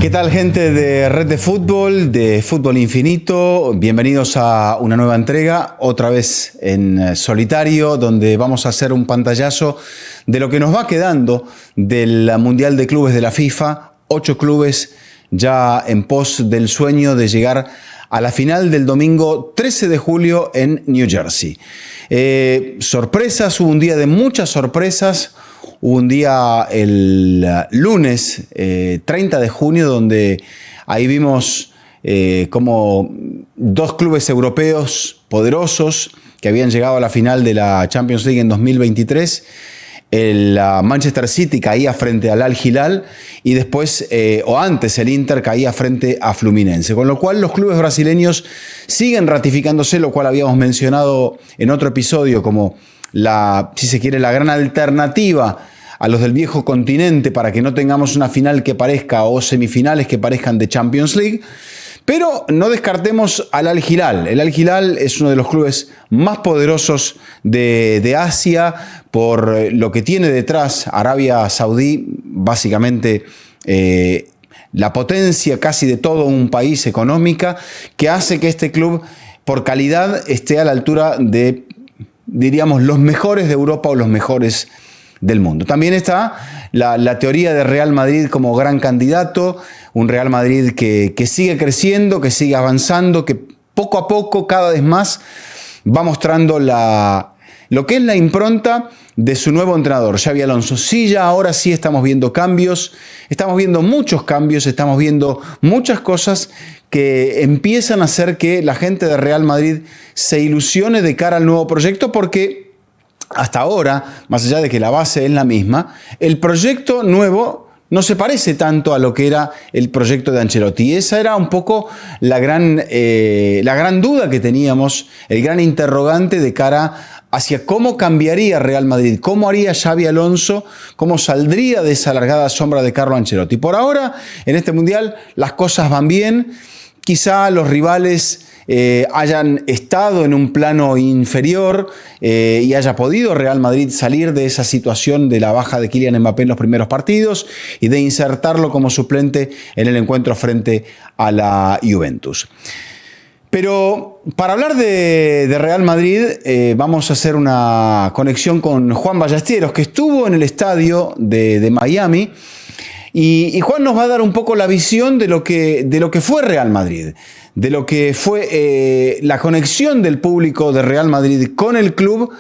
¿Qué tal, gente de Red de Fútbol Infinito? Bienvenidos a una nueva entrega, otra vez en solitario, donde vamos a hacer un pantallazo de lo que nos va quedando del Mundial de Clubes de la FIFA. 8 clubes ya en pos del sueño de llegar a la final del domingo 13 de julio en New Jersey. Sorpresas, hubo un día de muchas sorpresas. Hubo un día el lunes 30 de junio donde ahí vimos como 2 clubes europeos poderosos que habían llegado a la final de la Champions League en 2023. El Manchester City caía frente al Al Hilal y después, o antes, el Inter caía frente a Fluminense. Con lo cual los clubes brasileños siguen ratificándose, lo cual habíamos mencionado en otro episodio como si se quiere, la gran alternativa a los del viejo continente para que no tengamos una final que parezca o semifinales que parezcan de Champions League. Pero no descartemos al Al Hilal. El Al Hilal es uno de los clubes más poderosos de Asia por lo que tiene detrás Arabia Saudí, básicamente la potencia casi de todo un país económica, que hace que este club por calidad esté a la altura de, diríamos, los mejores de Europa o los mejores del mundo. También está la teoría de Real Madrid como gran candidato, un Real Madrid que sigue creciendo, que sigue avanzando, que poco a poco, cada vez más, va mostrando lo que es la impronta de su nuevo entrenador, Xabi Alonso. Sí, ya ahora sí estamos viendo cambios, estamos viendo muchos cambios, estamos viendo muchas cosas que empiezan a hacer que la gente de Real Madrid se ilusione de cara al nuevo proyecto, porque hasta ahora, más allá de que la base es la misma, el proyecto nuevo no se parece tanto a lo que era el proyecto de Ancelotti. Esa era un poco la gran duda que teníamos, el gran interrogante de cara hacia cómo cambiaría Real Madrid, cómo haría Xabi Alonso, cómo saldría de esa alargada sombra de Carlo Ancelotti. Por ahora, en este Mundial, las cosas van bien. Quizá los rivales hayan estado en un plano inferior y haya podido Real Madrid salir de esa situación de la baja de Kylian Mbappé en los primeros partidos y de insertarlo como suplente en el encuentro frente a la Juventus. Pero para hablar de Real Madrid vamos a hacer una conexión con Juan Ballesteros, que estuvo en el estadio de Miami. Y Juan nos va a dar un poco la visión de lo que fue Real Madrid, de lo que fue la conexión del público de Real Madrid con el club,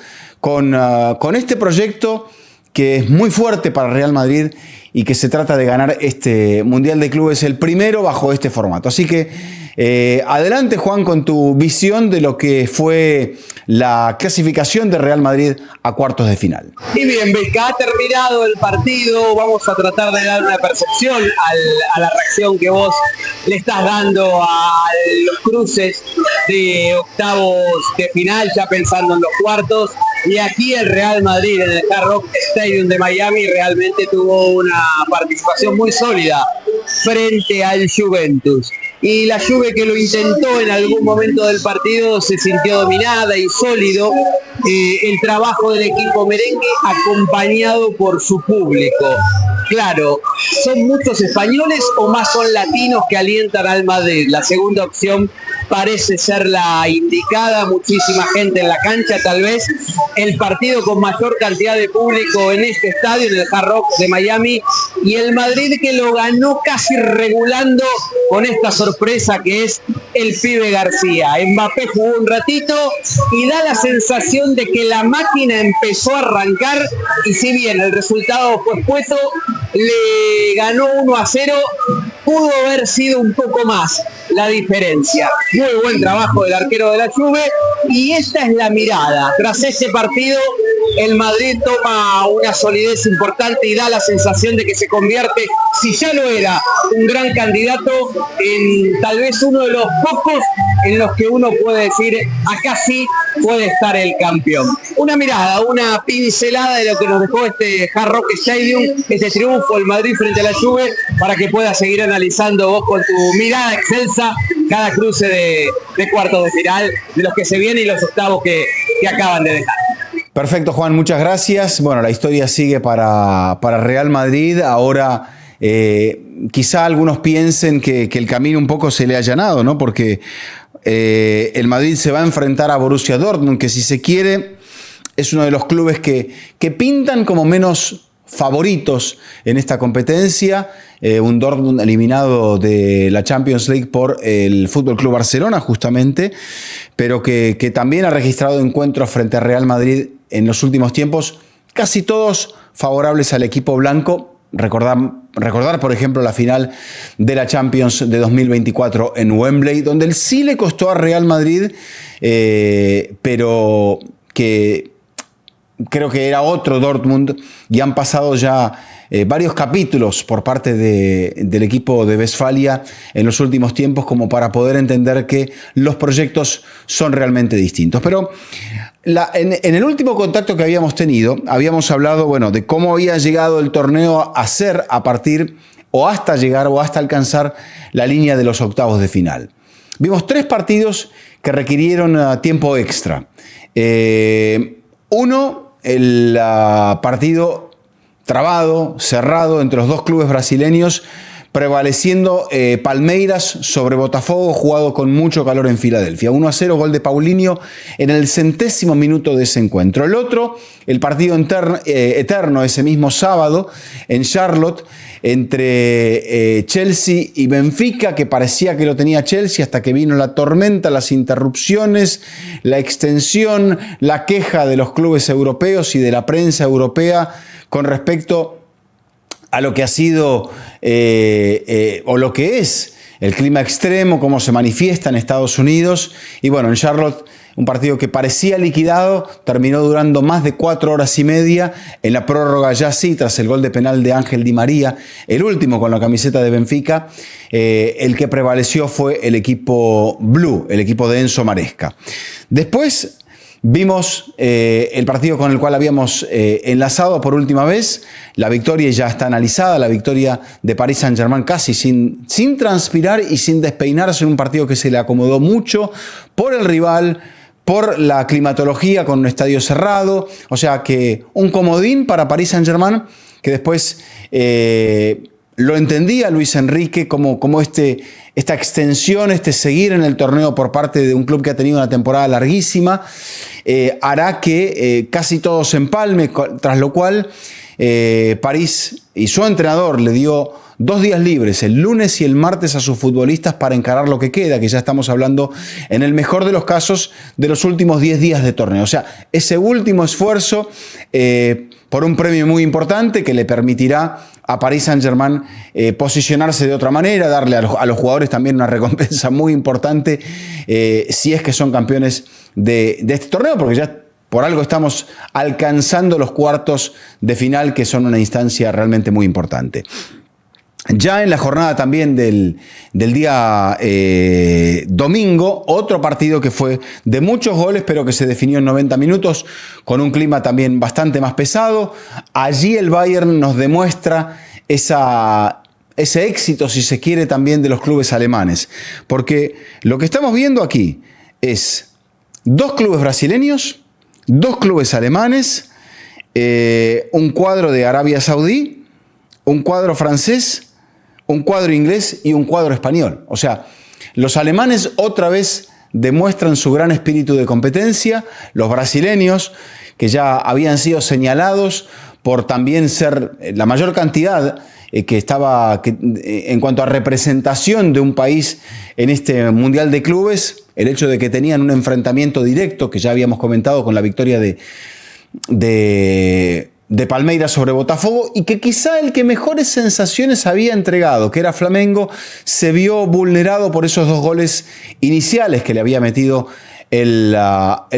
con este proyecto que es muy fuerte para Real Madrid y que se trata de ganar este Mundial de Clubes, el primero bajo este formato. Así que adelante, Juan, con tu visión de lo que fue la clasificación de Real Madrid a cuartos de final. Y bien, Beca, ha terminado el partido. Vamos a tratar de dar una percepción a la reacción que vos le estás dando a los cruces de octavos de final, ya pensando en los cuartos. Y aquí el Real Madrid en el Hard Rock Stadium de Miami realmente tuvo una participación muy sólida frente al Juventus. Y la Juve, que lo intentó en algún momento del partido, se sintió dominada y sólido el trabajo del equipo merengue acompañado por su público. Claro, ¿son muchos españoles o más son latinos que alientan al Madrid? La segunda opción parece ser la indicada, muchísima gente en la cancha, tal vez el partido con mayor cantidad de público en este estadio, en el Hard Rock de Miami, y el Madrid que lo ganó casi regulando con esta sorpresa que es el pibe García. Mbappé jugó un ratito y da la sensación de que la máquina empezó a arrancar, y si bien el resultado fue escueto, le ganó 1-0, pudo haber sido un poco más la diferencia. Muy buen trabajo del arquero de la Juve, y esta es la mirada. Tras este partido, el Madrid toma una solidez importante y da la sensación de que se convierte, si ya no era un gran candidato, en tal vez uno de los pocos en los que uno puede decir, acá sí puede estar el campeón. Una mirada, una pincelada de lo que nos dejó este Hard Rock Stadium, este triunfo del Madrid frente a la Juve, para que puedas seguir analizando vos con tu mirada excelsa cada cruce de cuartos de final, de los que se vienen y los octavos que acaban de dejar. Perfecto, Juan, muchas gracias. Bueno, la historia sigue para Real Madrid. Ahora, quizá algunos piensen que el camino un poco se le ha allanado, ¿no? Porque el Madrid se va a enfrentar a Borussia Dortmund, que si se quiere es uno de los clubes que pintan como menos favoritos en esta competencia. Un Dortmund eliminado de la Champions League por el Fútbol Club Barcelona, justamente, pero que también ha registrado encuentros frente a Real Madrid en los últimos tiempos, casi todos favorables al equipo blanco. Recordar, por ejemplo, la final de la Champions de 2024 en Wembley, donde él sí le costó a Real Madrid, pero que creo que era otro Dortmund, y han pasado ya varios capítulos por parte del equipo de Westfalia en los últimos tiempos como para poder entender que los proyectos son realmente distintos. Pero en el último contacto que habíamos tenido, habíamos hablado, bueno, de cómo había llegado el torneo a ser a partir o hasta llegar o hasta alcanzar la línea de los octavos de final. Vimos 3 partidos que requirieron tiempo extra. Uno, el partido trabado, cerrado entre los dos clubes brasileños, prevaleciendo Palmeiras sobre Botafogo, jugado con mucho calor en Filadelfia. 1-0, gol de Paulinho en el 100º minuto de ese encuentro. El otro, el partido eterno ese mismo sábado en Charlotte, entre Chelsea y Benfica, que parecía que lo tenía Chelsea hasta que vino la tormenta, las interrupciones, la extensión, la queja de los clubes europeos y de la prensa europea con respecto a lo que ha sido o lo que es el clima extremo, cómo se manifiesta en Estados Unidos. Y bueno, en Charlotte, un partido que parecía liquidado, terminó durando más de 4 horas y media. En la prórroga ya sí, tras el gol de penal de Ángel Di María, el último con la camiseta de Benfica, el que prevaleció fue el equipo blue, el equipo de Enzo Maresca. Después vimos el partido con el cual habíamos enlazado por última vez, la victoria ya está analizada, la victoria de Paris Saint-Germain casi sin transpirar y sin despeinarse en un partido que se le acomodó mucho por el rival, por la climatología con un estadio cerrado, o sea que un comodín para Paris Saint-Germain que después lo entendía Luis Enrique como esta extensión, este seguir en el torneo por parte de un club que ha tenido una temporada larguísima, hará que casi todo se empalme, tras lo cual París y su entrenador le dio 2 días libres, el lunes y el martes, a sus futbolistas para encarar lo que queda, que ya estamos hablando en el mejor de los casos de los últimos 10 días de torneo. O sea, ese último esfuerzo por un premio muy importante que le permitirá a Paris Saint-Germain posicionarse de otra manera, darle a los jugadores también una recompensa muy importante si es que son campeones de este torneo, porque ya por algo estamos alcanzando los cuartos de final, que son una instancia realmente muy importante. Ya en la jornada también del día domingo, otro partido que fue de muchos goles, pero que se definió en 90 minutos, con un clima también bastante más pesado. Allí el Bayern nos demuestra ese éxito, si se quiere, también de los clubes alemanes. Porque lo que estamos viendo aquí es 2 clubes brasileños, 2 clubes alemanes, un cuadro de Arabia Saudí, un cuadro francés, un cuadro inglés y un cuadro español. O sea, los alemanes otra vez demuestran su gran espíritu de competencia. Los brasileños, que ya habían sido señalados por también ser la mayor cantidad en cuanto a representación de un país en este Mundial de Clubes, el hecho de que tenían un enfrentamiento directo, que ya habíamos comentado con la victoria de Palmeiras sobre Botafogo, y que quizá el que mejores sensaciones había entregado, que era Flamengo, se vio vulnerado por esos 2 goles iniciales que le había metido el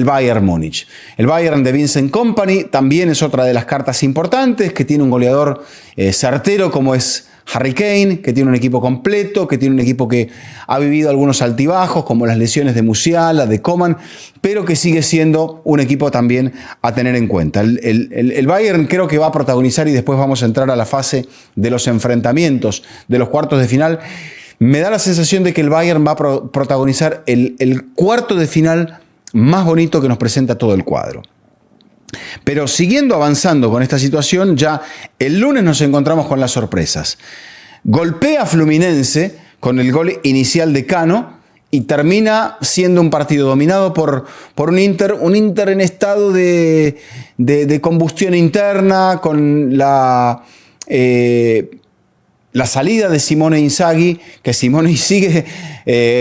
Bayern Múnich. El Bayern de Vincent Kompany también es otra de las cartas importantes, que tiene un goleador certero como es Harry Kane, que tiene un equipo completo, que tiene un equipo que ha vivido algunos altibajos, como las lesiones de Musiala, de Coman, pero que sigue siendo un equipo también a tener en cuenta. El Bayern creo que va a protagonizar, y después vamos a entrar a la fase de los enfrentamientos de los cuartos de final. Me da la sensación de que el Bayern va a protagonizar el cuarto de final más bonito que nos presenta todo el cuadro. Pero siguiendo avanzando con esta situación, ya el lunes nos encontramos con las sorpresas. Golpea Fluminense con el gol inicial de Cano y termina siendo un partido dominado por un Inter en estado de combustión interna, con la salida de Simone Inzaghi, que Simone sigue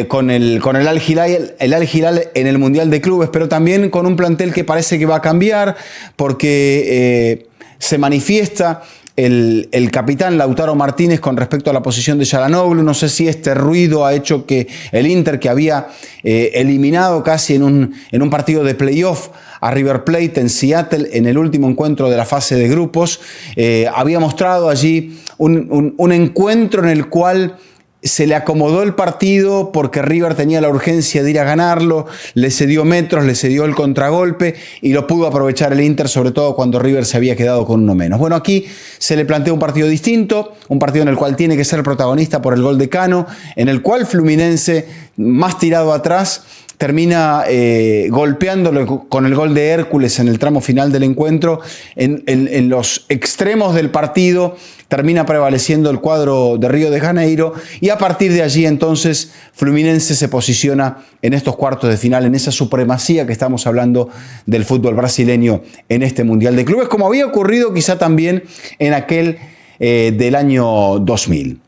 con el Al Hilal en el Mundial de Clubes, pero también con un plantel que parece que va a cambiar, porque se manifiesta el capitán Lautaro Martínez con respecto a la posición de Çalhanoğlu. No sé si este ruido ha hecho que el Inter, que había eliminado casi en un partido de playoff a River Plate en Seattle en el último encuentro de la fase de grupos, había mostrado allí un encuentro en el cual se le acomodó el partido porque River tenía la urgencia de ir a ganarlo, le cedió metros, le cedió el contragolpe y lo pudo aprovechar el Inter, sobre todo cuando River se había quedado con uno menos. Bueno, aquí se le plantea un partido distinto, un partido en el cual tiene que ser protagonista por el gol de Cano, en el cual Fluminense, más tirado atrás, termina golpeándolo con el gol de Hércules en el tramo final del encuentro. En los extremos del partido termina prevaleciendo el cuadro de Río de Janeiro y a partir de allí entonces Fluminense se posiciona en estos cuartos de final, en esa supremacía que estamos hablando del fútbol brasileño en este Mundial de Clubes, como había ocurrido quizá también en aquel del año 2000.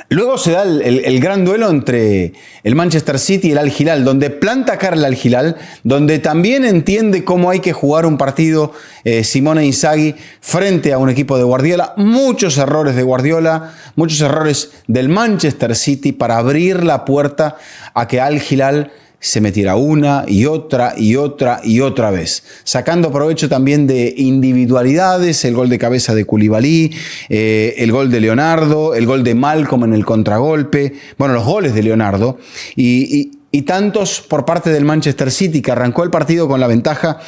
Luego se da el gran duelo entre el Manchester City y el Al Hilal, donde planta cara el Al Hilal, donde también entiende cómo hay que jugar un partido Simone Inzaghi frente a un equipo de Guardiola. Muchos errores de Guardiola, muchos errores del Manchester City para abrir la puerta a que Al Hilal se metiera una y otra y otra y otra vez, sacando provecho también de individualidades, el gol de cabeza de Koulibaly, el gol de Leonardo, el gol de Malcolm en el contragolpe, bueno, los goles de Leonardo y tantos por parte del Manchester City, que arrancó el partido con la ventaja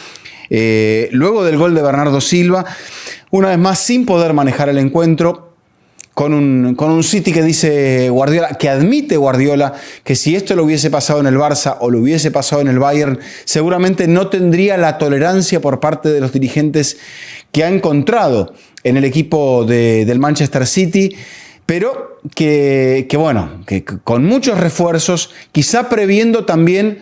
luego del gol de Bernardo Silva, una vez más sin poder manejar el encuentro. Con un City que dice Guardiola, que admite Guardiola, que si esto lo hubiese pasado en el Barça o lo hubiese pasado en el Bayern, seguramente no tendría la tolerancia por parte de los dirigentes que ha encontrado en el equipo del Manchester City, pero que con muchos refuerzos, quizá previendo también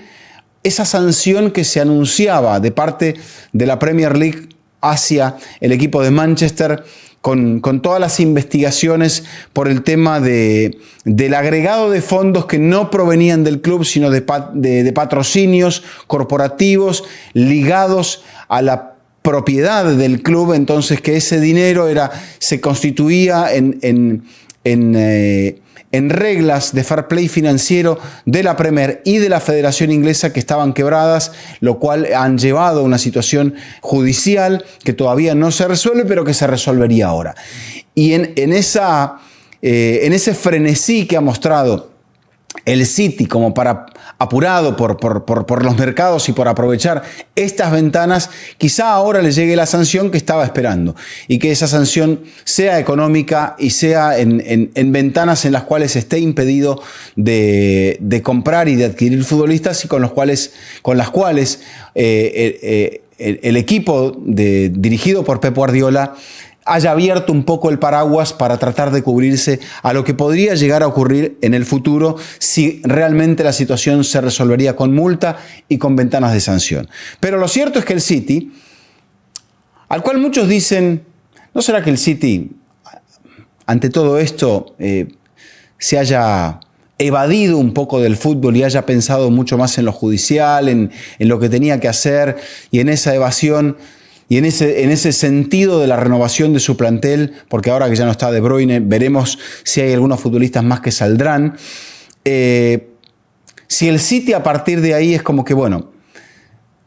esa sanción que se anunciaba de parte de la Premier League hacia el equipo de Manchester, con todas las investigaciones por el tema del agregado de fondos que no provenían del club, sino de patrocinios corporativos ligados a la propiedad del club. Entonces, que ese dinero se constituía en reglas de fair play financiero de la Premier y de la Federación Inglesa, que estaban quebradas, lo cual han llevado a una situación judicial que todavía no se resuelve, pero que se resolvería ahora. Y en ese frenesí que ha mostrado el City como apurado por los mercados y por aprovechar estas ventanas, quizá ahora le llegue la sanción que estaba esperando y que esa sanción sea económica y sea en ventanas en las cuales esté impedido de comprar y de adquirir futbolistas y con las cuales el equipo dirigido por Pep Guardiola haya abierto un poco el paraguas para tratar de cubrirse a lo que podría llegar a ocurrir en el futuro si realmente la situación se resolvería con multa y con ventanas de sanción. Pero lo cierto es que el City, al cual muchos dicen, ¿no será que el City, ante todo esto, se haya evadido un poco del fútbol y haya pensado mucho más en lo judicial, en lo que tenía que hacer, y en esa evasión y en ese sentido de la renovación de su plantel, porque ahora que ya no está De Bruyne, veremos si hay algunos futbolistas más que saldrán? Si el City a partir de ahí es como que, bueno,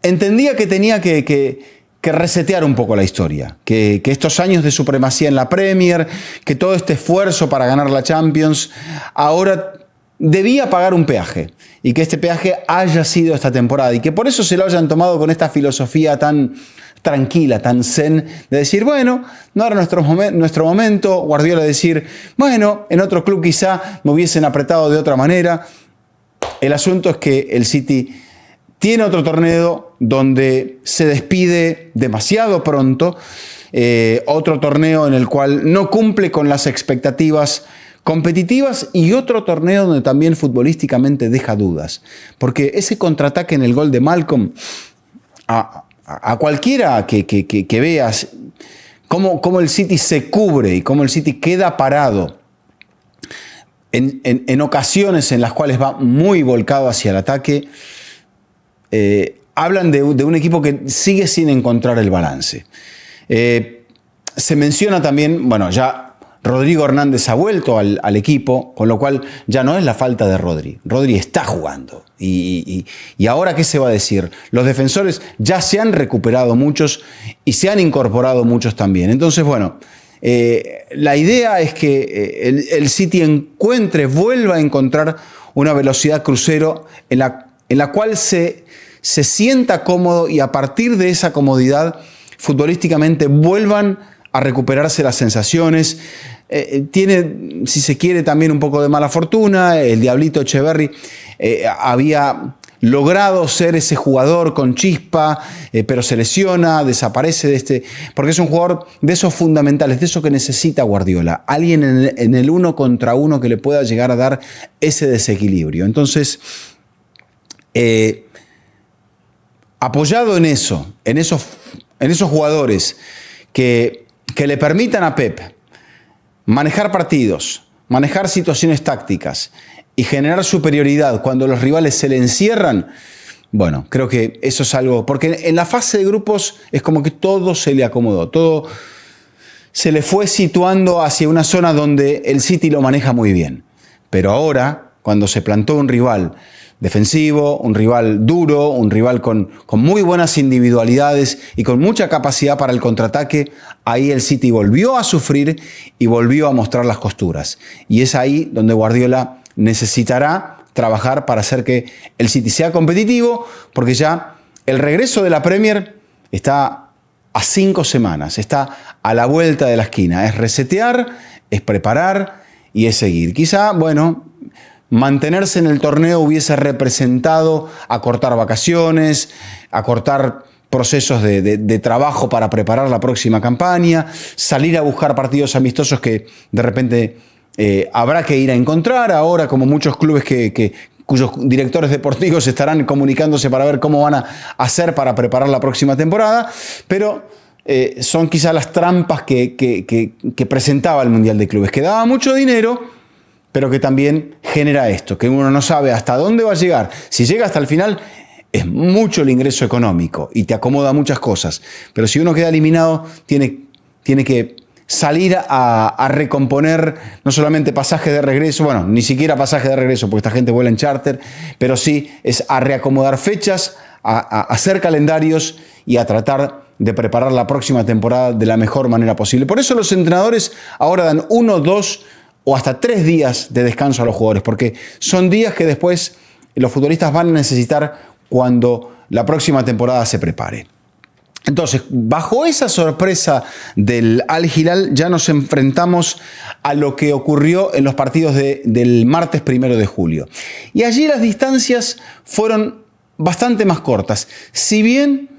entendía que tenía que resetear un poco la historia, que estos años de supremacía en la Premier, que todo este esfuerzo para ganar la Champions, ahora debía pagar un peaje, y que este peaje haya sido esta temporada, y que por eso se lo hayan tomado con esta filosofía tan tranquila, tan zen, de decir, bueno, no era nuestro momento. Guardiola decir, bueno, en otro club quizá me hubiesen apretado de otra manera. El asunto es que el City tiene otro torneo donde se despide demasiado pronto, otro torneo en el cual no cumple con las expectativas competitivas y otro torneo donde también futbolísticamente deja dudas. Porque ese contraataque en el gol de Malcolm, a cualquiera que veas cómo el City se cubre y cómo el City queda parado en ocasiones en las cuales va muy volcado hacia el ataque, hablan de un equipo que sigue sin encontrar el balance. Se menciona también, bueno, ya Rodrigo Hernández ha vuelto al equipo, con lo cual ya no es la falta de Rodri. Rodri está jugando. Y ahora, ¿qué se va a decir? Los defensores ya se han recuperado muchos y se han incorporado muchos también. Entonces, bueno, la idea es que el City vuelva a encontrar una velocidad crucero en la cual se sienta cómodo y a partir de esa comodidad futbolísticamente vuelvan a recuperarse las sensaciones. Tiene, si se quiere, también un poco de mala fortuna. El Diablito Echeverri había logrado ser ese jugador con chispa, pero se lesiona, desaparece porque es un jugador de esos fundamentales, de eso que necesita Guardiola. Alguien en el 1 contra 1 que le pueda llegar a dar ese desequilibrio. Entonces, apoyado en esos jugadores que le permitan a Pep manejar partidos, manejar situaciones tácticas y generar superioridad cuando los rivales se le encierran, bueno, creo que eso es algo, porque en la fase de grupos es como que todo se le acomodó, todo se le fue situando hacia una zona donde el City lo maneja muy bien. Pero ahora, cuando se plantó un rival defensivo, un rival duro, un rival con muy buenas individualidades y con mucha capacidad para el contraataque, ahí el City volvió a sufrir y volvió a mostrar las costuras. Y es ahí donde Guardiola necesitará trabajar para hacer que el City sea competitivo, porque ya el regreso de la Premier está a 5 semanas, está a la vuelta de la esquina. Es resetear, es preparar y es seguir. Quizá, bueno, mantenerse en el torneo hubiese representado acortar vacaciones, acortar procesos de trabajo para preparar la próxima campaña, salir a buscar partidos amistosos que de repente habrá que ir a encontrar ahora, como muchos clubes cuyos directores deportivos estarán comunicándose para ver cómo van a hacer para preparar la próxima temporada, pero son quizás las trampas que presentaba el Mundial de Clubes, que daba mucho dinero, pero que también genera esto, que uno no sabe hasta dónde va a llegar. Si llega hasta el final, es mucho el ingreso económico y te acomoda muchas cosas. Pero si uno queda eliminado, tiene que salir a recomponer no solamente pasaje de regreso, bueno, ni siquiera pasaje de regreso, porque esta gente vuela en charter, pero sí es a reacomodar fechas, a hacer calendarios y a tratar de preparar la próxima temporada de la mejor manera posible. Por eso los entrenadores ahora dan 1, 2 o hasta 3 días de descanso a los jugadores, porque son días que después los futbolistas van a necesitar cuando la próxima temporada se prepare. Entonces, bajo esa sorpresa del Al Hilal, ya nos enfrentamos a lo que ocurrió en los partidos del martes 1 de julio. Y allí las distancias fueron bastante más cortas. Si bien,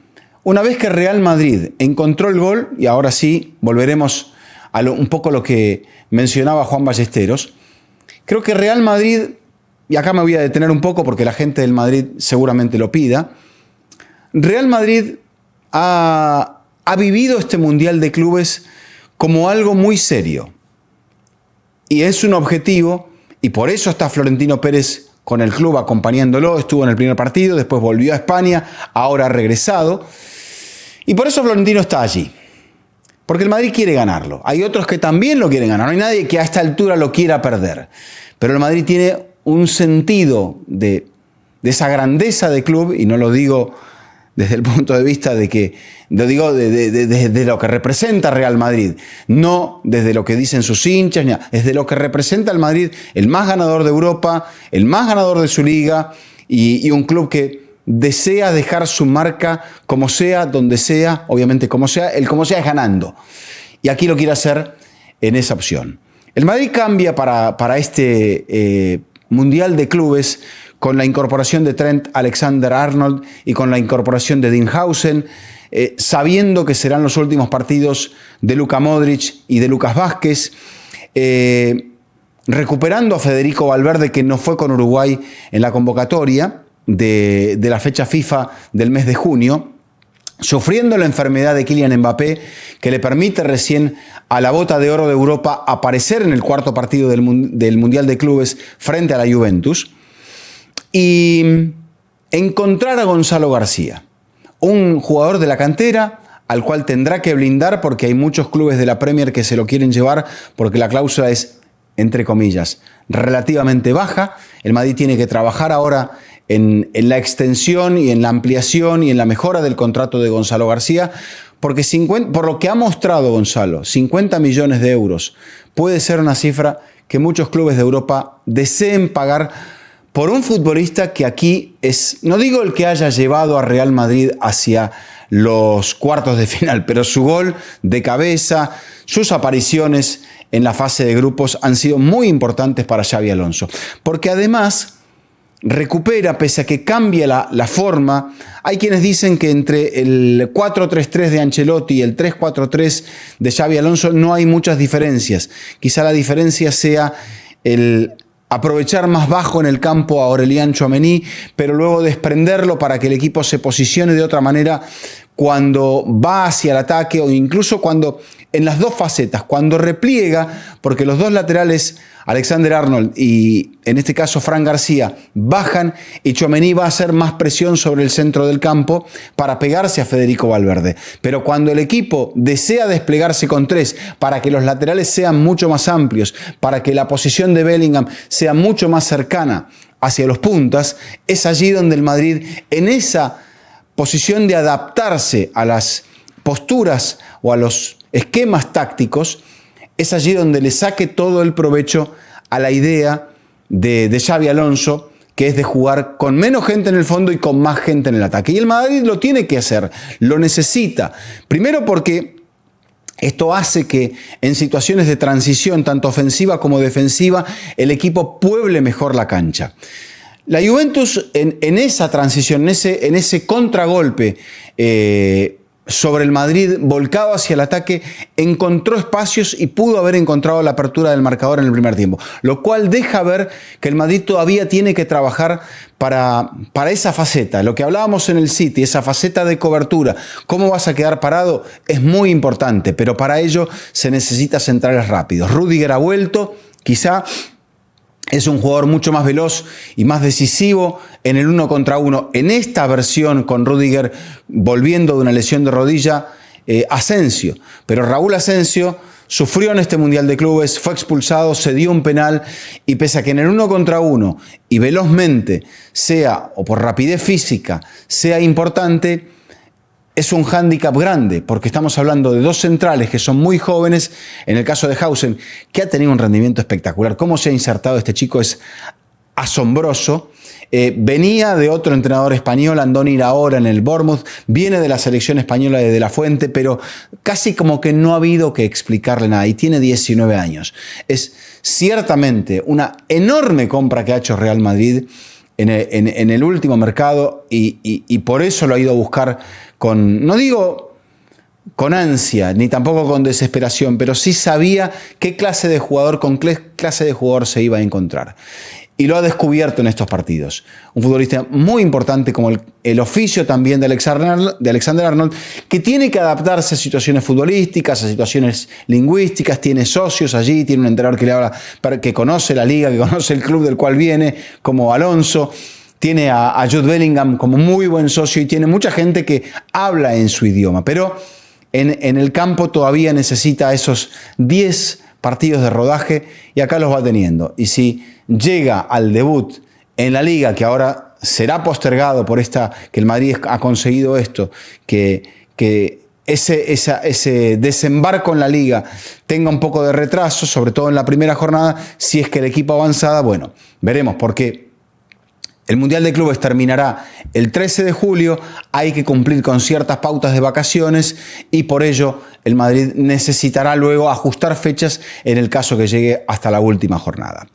una vez que Real Madrid encontró el gol, y ahora sí volveremos a un poco lo que mencionaba Juan Ballesteros, creo que Real Madrid, y acá me voy a detener un poco porque la gente del Madrid seguramente lo pida, Real Madrid ha vivido este Mundial de Clubes como algo muy serio. Y es un objetivo, y por eso está Florentino Pérez con el club acompañándolo, estuvo en el primer partido, después volvió a España, ahora ha regresado. Y por eso Florentino está allí. Porque el Madrid quiere ganarlo. Hay otros que también lo quieren ganar. No hay nadie que a esta altura lo quiera perder. Pero el Madrid tiene un sentido de esa grandeza de club, y no lo digo desde el punto de vista de que, lo digo desde lo que representa Real Madrid, no desde lo que dicen sus hinchas, desde lo que representa el Madrid, el más ganador de Europa, el más ganador de su liga, y un club que desea dejar su marca como sea, donde sea, obviamente como sea, el como sea es ganando. Y aquí lo quiere hacer en esa opción. El Madrid cambia para este Mundial de Clubes con la incorporación de Trent Alexander-Arnold y con la incorporación de Dean Howson, sabiendo que serán los últimos partidos de Luka Modric y de Lucas Vázquez, recuperando a Federico Valverde, que no fue con Uruguay en la convocatoria de la fecha FIFA del mes de junio, sufriendo la enfermedad de Kylian Mbappé, que le permite recién a la Bota de Oro de Europa aparecer en el cuarto partido del Mundial de Clubes frente a la Juventus, y encontrar a Gonzalo García, un jugador de la cantera al cual tendrá que blindar porque hay muchos clubes de la Premier que se lo quieren llevar porque la cláusula es, entre comillas, relativamente baja. El Madrid tiene que trabajar ahora en la extensión y en la ampliación y en la mejora del contrato de Gonzalo García, porque por lo que ha mostrado Gonzalo, 50 millones de euros puede ser una cifra que muchos clubes de Europa deseen pagar por un futbolista que aquí es, no digo el que haya llevado a Real Madrid hacia los cuartos de final, pero su gol de cabeza, sus apariciones en la fase de grupos han sido muy importantes para Xabi Alonso, porque además recupera, pese a que cambia la forma. Hay quienes dicen que entre el 4-3-3 de Ancelotti y el 3-4-3 de Xabi Alonso no hay muchas diferencias. Quizá la diferencia sea el aprovechar más bajo en el campo a Aurélien Tchouaméni, pero luego desprenderlo para que el equipo se posicione de otra manera cuando va hacia el ataque, o incluso cuando, en las dos facetas, cuando repliega, porque los dos laterales, Alexander-Arnold y en este caso Fran García, bajan y Tchouaméni va a hacer más presión sobre el centro del campo para pegarse a Federico Valverde. Pero cuando el equipo desea desplegarse con tres para que los laterales sean mucho más amplios, para que la posición de Bellingham sea mucho más cercana hacia los puntas, es allí donde el Madrid, en esa posición de adaptarse a las posturas o a los esquemas tácticos, es allí donde le saque todo el provecho a la idea de Xabi Alonso, que es de jugar con menos gente en el fondo y con más gente en el ataque. Y el Madrid lo tiene que hacer, lo necesita. Primero porque esto hace que en situaciones de transición, tanto ofensiva como defensiva, el equipo pueble mejor la cancha. La Juventus en esa transición, en ese contragolpe sobre el Madrid volcado hacia el ataque, encontró espacios y pudo haber encontrado la apertura del marcador en el primer tiempo, lo cual deja ver que el Madrid todavía tiene que trabajar para esa faceta, lo que hablábamos en el City, esa faceta de cobertura. ¿Cómo vas a quedar parado? Es muy importante, pero para ello se necesita centrales rápidos. Rüdiger ha vuelto, quizá es un jugador mucho más veloz y más decisivo en el 1 contra 1. En esta versión con Rüdiger volviendo de una lesión de rodilla, Asensio. Pero Raúl Asensio sufrió en este Mundial de Clubes, fue expulsado, se dio un penal y pese a que en el 1 contra 1 y velozmente sea, o por rapidez física, sea importante, es un hándicap grande, porque estamos hablando de dos centrales que son muy jóvenes. En el caso de Howson, que ha tenido un rendimiento espectacular. Cómo se ha insertado este chico es asombroso. Venía de otro entrenador español, Andoni Iraola, en el Bournemouth. Viene de la selección española de La Fuente, pero casi como que no ha habido que explicarle nada. Y tiene 19 años. Es ciertamente una enorme compra que ha hecho Real Madrid en el último mercado y por eso lo ha ido a buscar con, no digo con ansia, ni tampoco con desesperación, pero sí sabía qué clase de jugador, con qué clase de jugador se iba a encontrar. Y lo ha descubierto en estos partidos. Un futbolista muy importante como el oficio también de Alexander-Arnold, que tiene que adaptarse a situaciones futbolísticas, a situaciones lingüísticas, tiene socios allí, tiene un entrenador que le habla, que conoce la liga, que conoce el club del cual viene, como Alonso. Tiene a Jude Bellingham como muy buen socio y tiene mucha gente que habla en su idioma. Pero en el campo todavía necesita esos 10 partidos de rodaje y acá los va teniendo. Y si llega al debut en la Liga, que ahora será postergado por que el Madrid ha conseguido esto, que ese desembarco en la Liga tenga un poco de retraso, sobre todo en la primera jornada, si es que el equipo avanzada, bueno, veremos, porque el Mundial de Clubes terminará el 13 de julio, hay que cumplir con ciertas pautas de vacaciones y por ello el Madrid necesitará luego ajustar fechas en el caso que llegue hasta la última jornada.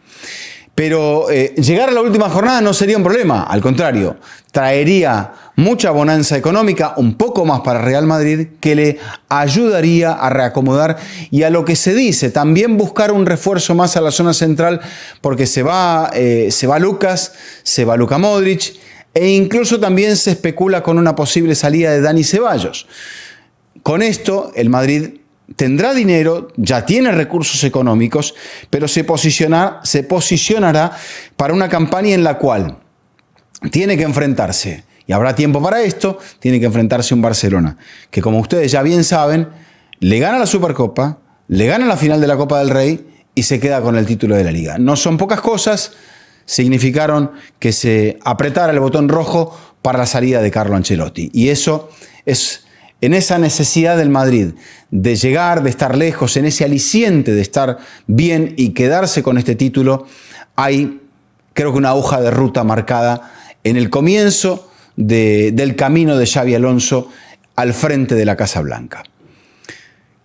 Pero llegar a la última jornada no sería un problema, al contrario, traería mucha bonanza económica, un poco más para Real Madrid, que le ayudaría a reacomodar y a lo que se dice, también buscar un refuerzo más a la zona central, porque se va Lucas, se va Luka Modric, e incluso también se especula con una posible salida de Dani Ceballos. Con esto, el Madrid tendrá dinero, ya tiene recursos económicos, pero se posicionará para una campaña en la cual tiene que enfrentarse, y habrá tiempo para esto, tiene que enfrentarse a un Barcelona, que como ustedes ya bien saben, le gana la Supercopa, le gana la final de la Copa del Rey y se queda con el título de la Liga. No son pocas cosas, significaron que se apretara el botón rojo para la salida de Carlo Ancelotti. Y eso es en esa necesidad del Madrid de llegar, de estar lejos, en ese aliciente de estar bien y quedarse con este título, hay, creo que una hoja de ruta marcada en el comienzo del camino de Xabi Alonso al frente de la Casa Blanca.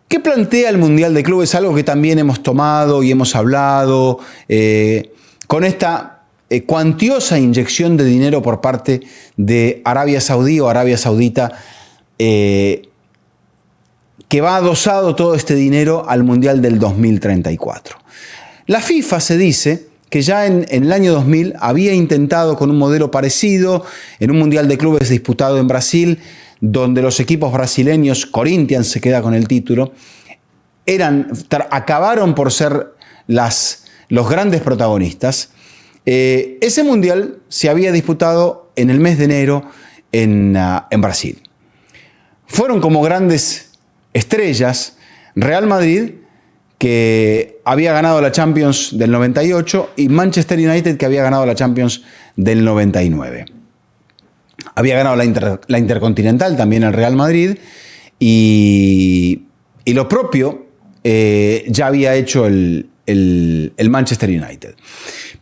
¿Qué plantea el Mundial de Clubes? Algo que también hemos tomado y hemos hablado con esta cuantiosa inyección de dinero por parte de Arabia Saudí o Arabia Saudita, que va adosado todo este dinero al Mundial del 2034. La FIFA se dice que ya en el año 2000 había intentado con un modelo parecido en un Mundial de Clubes disputado en Brasil, donde los equipos brasileños, Corinthians se queda con el título, acabaron por ser los grandes protagonistas. Ese Mundial se había disputado en el mes de enero en Brasil. Fueron como grandes estrellas Real Madrid, que había ganado la Champions del 98, y Manchester United, que había ganado la Champions del 99. Había ganado la Intercontinental también el Real Madrid, y lo propio ya había hecho el Manchester United.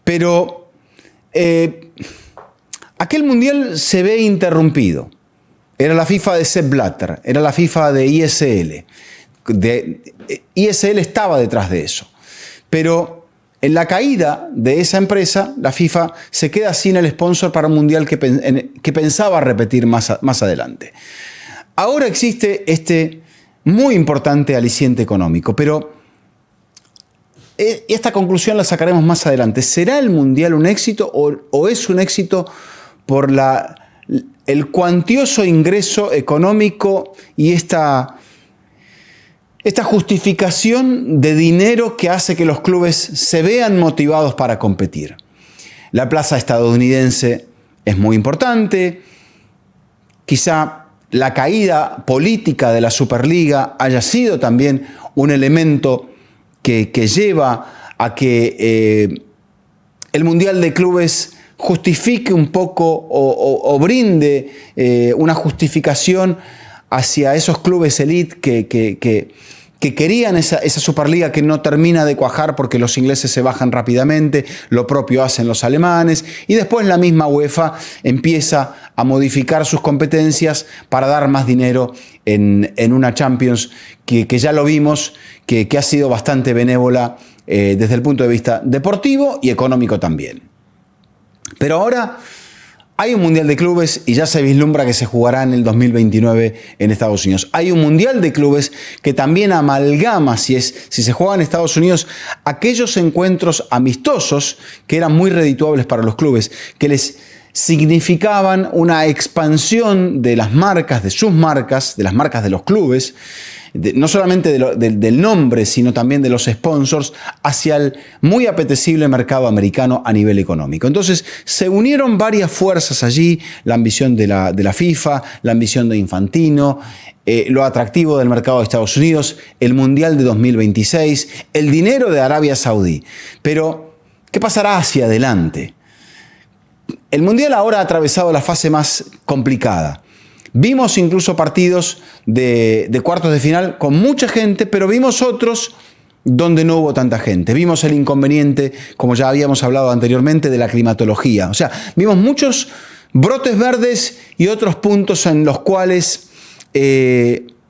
Pero aquel Mundial se ve interrumpido. Era la FIFA de Sepp Blatter, era la FIFA de ISL. ISL estaba detrás de eso. Pero en la caída de esa empresa, la FIFA se queda sin el sponsor para un mundial que pensaba repetir más adelante. Ahora existe este muy importante aliciente económico, pero esta conclusión la sacaremos más adelante. ¿Será el mundial un éxito o es un éxito por el cuantioso ingreso económico y esta justificación de dinero que hace que los clubes se vean motivados para competir? La plaza estadounidense es muy importante. Quizá la caída política de la Superliga haya sido también un elemento que lleva a que el Mundial de Clubes justifique un poco o brinde una justificación hacia esos clubes elite que querían esa Superliga que no termina de cuajar porque los ingleses se bajan rápidamente, lo propio hacen los alemanes, y después la misma UEFA empieza a modificar sus competencias para dar más dinero en una Champions que ya lo vimos, que ha sido bastante benévola desde el punto de vista deportivo y económico también. Pero ahora hay un Mundial de Clubes y ya se vislumbra que se jugará en el 2029 en Estados Unidos. Hay un Mundial de Clubes que también amalgama, si se juega en Estados Unidos, aquellos encuentros amistosos que eran muy redituables para los clubes, que les significaban una expansión de las marcas, de sus marcas, de las marcas de los clubes, no solamente del nombre, sino también de los sponsors, hacia el muy apetecible mercado americano a nivel económico. Entonces, se unieron varias fuerzas allí, la ambición de la FIFA, la ambición de Infantino, lo atractivo del mercado de Estados Unidos, el Mundial de 2026, el dinero de Arabia Saudí. Pero, ¿qué pasará hacia adelante? El Mundial ahora ha atravesado la fase más complicada. Vimos incluso partidos de cuartos de final con mucha gente, pero vimos otros donde no hubo tanta gente. Vimos el inconveniente, como ya habíamos hablado anteriormente, de la climatología. O sea, vimos muchos brotes verdes y otros puntos en los cuales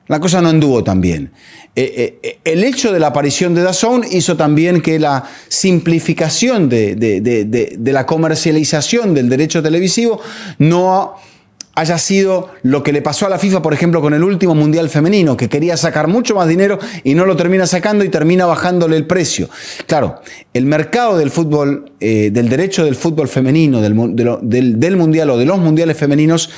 La cosa no anduvo tan bien. El hecho de la aparición de DAZN hizo también que la simplificación de la comercialización del derecho televisivo no haya sido lo que le pasó a la FIFA, por ejemplo, con el último Mundial Femenino, que quería sacar mucho más dinero y no lo termina sacando y termina bajándole el precio. Claro, el mercado del fútbol, del derecho del fútbol femenino, del Mundial o de los Mundiales femeninos,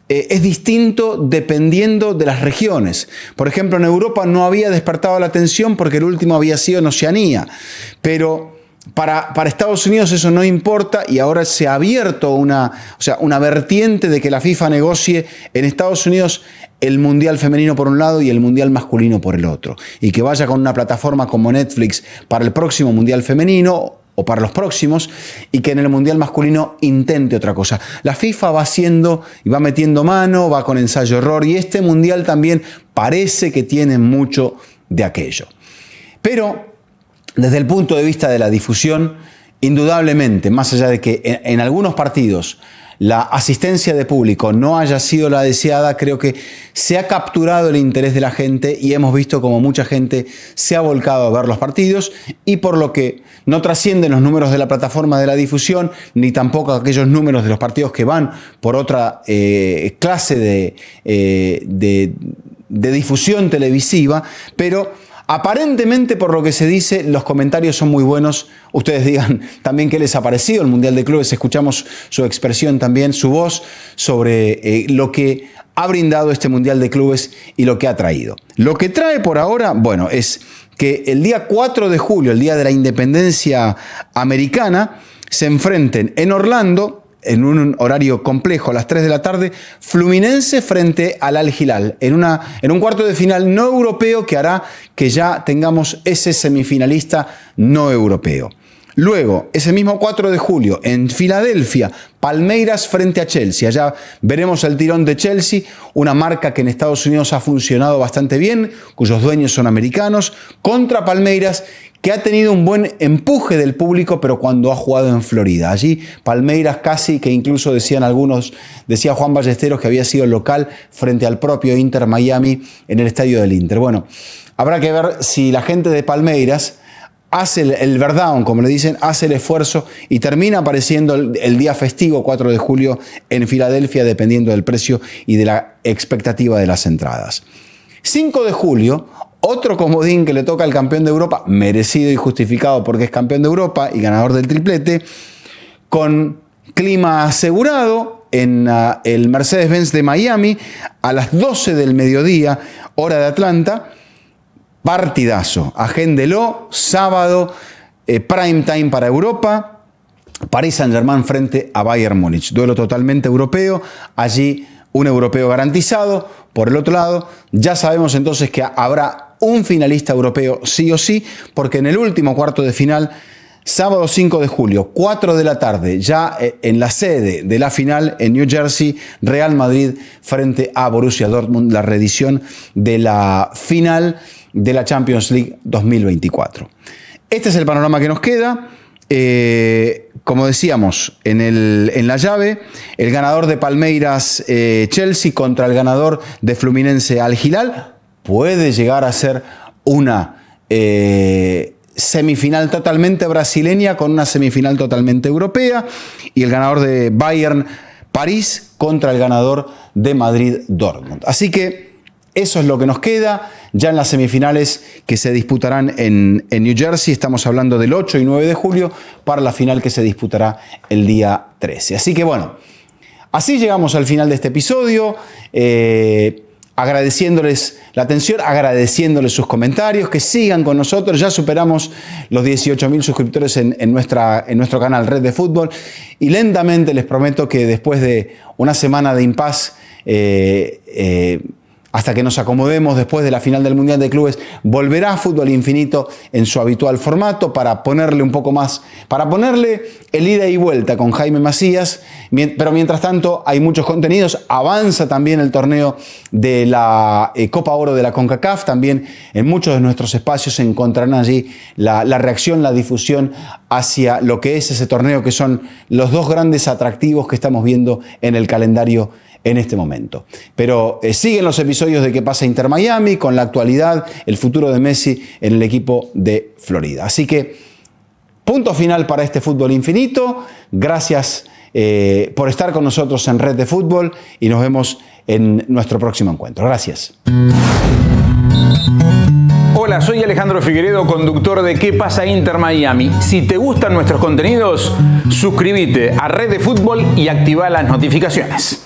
es distinto dependiendo de las regiones. Por ejemplo, en Europa no había despertado la atención porque el último había sido en Oceanía, pero para Estados Unidos eso no importa y ahora se ha abierto una vertiente de que la FIFA negocie en Estados Unidos el Mundial femenino por un lado y el Mundial masculino por el otro. Y que vaya con una plataforma como Netflix para el próximo Mundial femenino o para los próximos, y que en el Mundial masculino intente otra cosa. La FIFA va haciendo y va metiendo mano, va con ensayo-error, y este Mundial también parece que tiene mucho de aquello. Pero desde el punto de vista de la difusión, indudablemente, más allá de que en algunos partidos la asistencia de público no haya sido la deseada, creo que se ha capturado el interés de la gente y hemos visto como mucha gente se ha volcado a ver los partidos, y por lo que no trascienden los números de la plataforma de la difusión, ni tampoco aquellos números de los partidos que van por otra clase de difusión televisiva, pero aparentemente, por lo que se dice, los comentarios son muy buenos. Ustedes digan también qué les ha parecido el Mundial de Clubes. Escuchamos su expresión también, su voz sobre lo que ha brindado este Mundial de Clubes y lo que ha traído. Lo que trae por ahora, bueno, es que el día 4 de julio, el día de la independencia americana, se enfrenten en Orlando, en un horario complejo, a las 3 de la tarde, Fluminense frente al Al Hilal, en un cuarto de final no europeo que hará que ya tengamos ese semifinalista no europeo. Luego, ese mismo 4 de julio, en Filadelfia, Palmeiras frente a Chelsea. Allá veremos el tirón de Chelsea, una marca que en Estados Unidos ha funcionado bastante bien, cuyos dueños son americanos, contra Palmeiras, que ha tenido un buen empuje del público, pero cuando ha jugado en Florida. Allí Palmeiras casi, que incluso decía Juan Ballesteros que había sido local frente al propio Inter Miami en el estadio del Inter. Bueno, habrá que ver si la gente de Palmeiras hace el verdad, como le dicen, hace el esfuerzo y termina apareciendo el día festivo 4 de julio en Filadelfia, dependiendo del precio y de la expectativa de las entradas. 5 de julio, otro comodín que le toca al campeón de Europa, merecido y justificado porque es campeón de Europa y ganador del triplete, con clima asegurado en el Mercedes-Benz de Miami a las 12 del mediodía, hora de Atlanta. Partidazo, agéndelo, sábado, prime time para Europa, Paris Saint-Germain frente a Bayern Múnich. Duelo totalmente europeo, allí un europeo garantizado. Por el otro lado, ya sabemos entonces que habrá un finalista europeo sí o sí, porque en el último cuarto de final, sábado 5 de julio, 4 de la tarde, ya en la sede de la final en New Jersey, Real Madrid frente a Borussia Dortmund, la reedición de la final de la Champions League 2024. Este es el panorama que nos queda. Como decíamos, en la llave, el ganador de Palmeiras Chelsea contra el ganador de Fluminense Al Hilal puede llegar a ser una semifinal totalmente brasileña con una semifinal totalmente europea, y el ganador de Bayern París contra el ganador de Madrid Dortmund. Así que eso es lo que nos queda ya en las semifinales que se disputarán en New Jersey. Estamos hablando del 8 y 9 de julio para la final que se disputará el día 13. Así que bueno, así llegamos al final de este episodio. Agradeciéndoles la atención, agradeciéndoles sus comentarios, que sigan con nosotros. Ya superamos los 18.000 suscriptores en nuestro canal Red de Fútbol, y lentamente les prometo que después de una semana de impas, hasta que nos acomodemos después de la final del Mundial de Clubes, volverá Fútbol Infinito en su habitual formato para ponerle un poco más, para ponerle el ida y vuelta con Jaime Macías. Pero mientras tanto hay muchos contenidos, avanza también el torneo de la Copa Oro de la CONCACAF, también en muchos de nuestros espacios se encontrarán allí la reacción, la difusión hacia lo que es ese torneo, que son los dos grandes atractivos que estamos viendo en el calendario en este momento. Pero siguen los episodios de ¿Qué pasa Inter Miami? Con la actualidad, el futuro de Messi en el equipo de Florida. Así que, punto final para este Fútbol Infinito. Gracias por estar con nosotros en Red de Fútbol y nos vemos en nuestro próximo encuentro. Gracias. Hola, soy Alejandro Figueredo, conductor de ¿Qué pasa Inter Miami? Si te gustan nuestros contenidos, suscríbete a Red de Fútbol y activa las notificaciones.